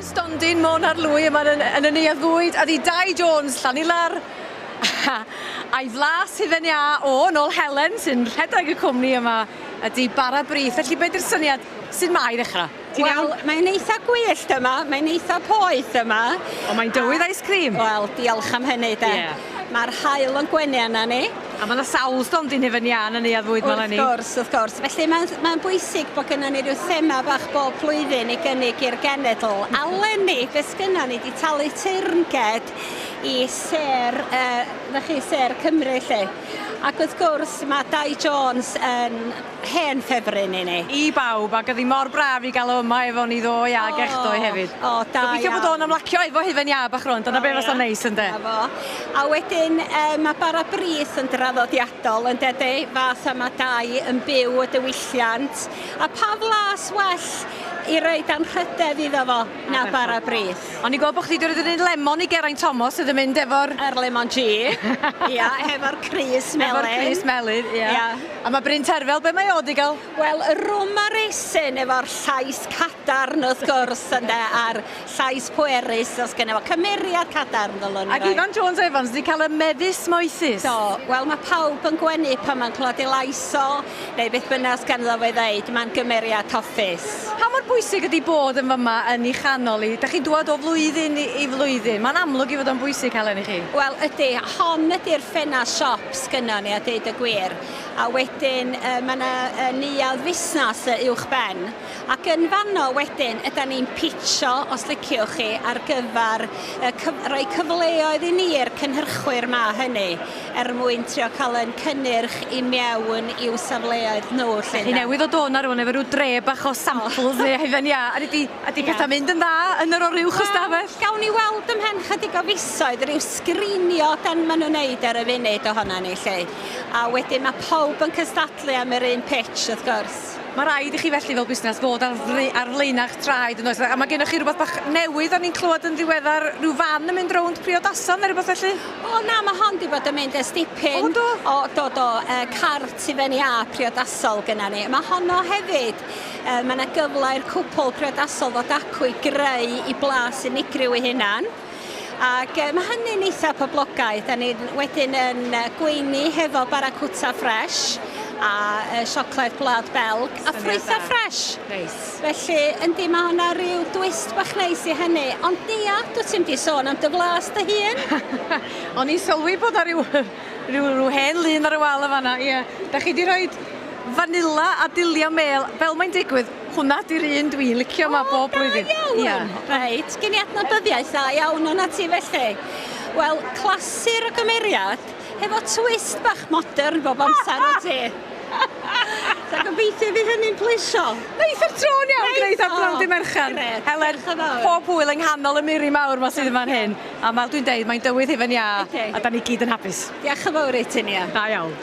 Stondin Môn ar Lwy yma yn y neuadd fwyd, a di Dai Jones, Llanilar, a'i flas Hufen Iâ o nôl Helen sy'n rhedeg y cwmni yma ydi Bara Brith. Felly beth yw'r syniad sy'n ma i ddechrau? Wel, mae'n eitha gwyllt yma, mae'n eitha poeth yma. O, mae'n dywydd ice cream. Wel, diolch am hynny de. Ie. Mae'r haul yn gwenu yna ni. A mae yna sawl stondin Hufen Iâ yn y neuadd fwyd fel hynny. Wrth gwrs. Felly mae'n bwysig bod gynnon ni ryw thema bach bob blwyddyn i gynnig i'r genedl. A lenni, beth gynnon ni, di talu teyrnged i ser, ser Cymru lle. Ac wrth gwrs mae Dai Jones yn hen ffefryn i ni. I bawb, ac ydi mor braf i gael o yma efo ni ddoi a gechdoi hefyd. O, da iawn. Gobeithio bod o'n amlacio efo Hufen Iâ bach rhwng, dyna be fasa'n neis ynddo. A wedyn mae Bara Brith yn draddodiadol yn dydy, fath yma Dai yn byw y diwylliant. A pa flas well i roed anrhydedd iddo fo na Bara Brith. O'n i gweld bod chdi wedi dweud lemon i Geraint Thomas sydd yn mynd efo'r... Lemon G, ia, efo'r Cris Melyn. Efo'r Cris Melyn, ia. A mae Bryn Terfel, be mae o di gael? Wel, y rwm ar esyn efo'r llais cadarn wrth gwrs ynde, a'r llais pwerus, os gyda fo cymeriad cadarn ddylwn i. Ac Ifan Jones Evans di cael y meddys moethus. Wel, mae pawb yn gwenu pan mae'n clod i laiso, neu beth bynnag ganddo fe ddeud, mae'n gymeriad hoffus. Pa mor bwysig ydi bod yn fyma yn ei chanol i? Da chi'n dŵad o flwyddyn i flwyddyn. Mae'n amlwg i fod yn bwysig halen i chi. Wel, ydy, hon ydy'r ffena siops gynnon ni a deud y gwir. A wedyn mae yna neuadd fusnas uwch ben. Ac yn fanno wedyn, ydyn ni'n pitcho, os liciwch chi, ar gyfer rhoi cyfleoedd i ni'r cynhyrchwyr ma hynny, mwyn trio cael yn cynnyrch i mewn i'w safleoedd nhw. Chi newydd o dôn ar hwn efo rhyw dre bach o samples neu Hufen Iâ. A ydy pethau mynd yn dda yn yr oruwch ystafell? Gawn ni weld ymhen chydig o fisoedd, rhyw sgrinio dan maen nhw'n neud ar y funud ohona ni lle. A wedyn mae pawb yn cystadlu am yr un pitch, wrth gwrs. Mae rhaid i chi felly fel busnes fod ar flaenach traed yn oes. A mae gennych chi rhywbeth bach newydd o'n i'n clywed yn ddiweddar, rhyw fan yn mynd rownd priodason neu rhywbeth felly? O na, mae hon di bod yn mynd ys dipyn o dod o cart Hufen Iâ priodasol gyda ni. Mae honno hefyd, mae yna gyfle i'r cwpl priodasol ddod acw i greu i blas unigryw i hunan. Ac mae hynny'n eitha poblogaidd. Da ni wedyn yn gweini hefo Baracuta Fresh a siocled Gwlad Belg a ffrwythau ffres. Felly, yndi, mae hwnna rhyw twist bach neis i hynny. Ond nia, dwi ti'n di sôn am dy flas dy hun? O'n i'n sylwi bod ar rhyw hen lun ar y wal y fanna. Da chi di rhoi vanilla a dilia mel, fel mae'n digwydd, hwnna di'r un dwi'n licio yma bob blwyddyn. O, da iawn! Reit, gen i adnabyddiaeth dda iawn o'na ti felly. Wel, clasur o gymeriad, hefo twist bach modern bob amser o ti. So gobeithio fydd hynny'n plisio. Neith o'r tro'n iawn gwneud ar blant i merchan. Helen, pob hwyl yng nghanol y miri mawr ma sydd yma'n hyn. A dwi'n deud, mae'n dywydd Hufen Iâ, a da ni gyd yn hapus. Diolch yn fawr i ti, Nia. Da iawn.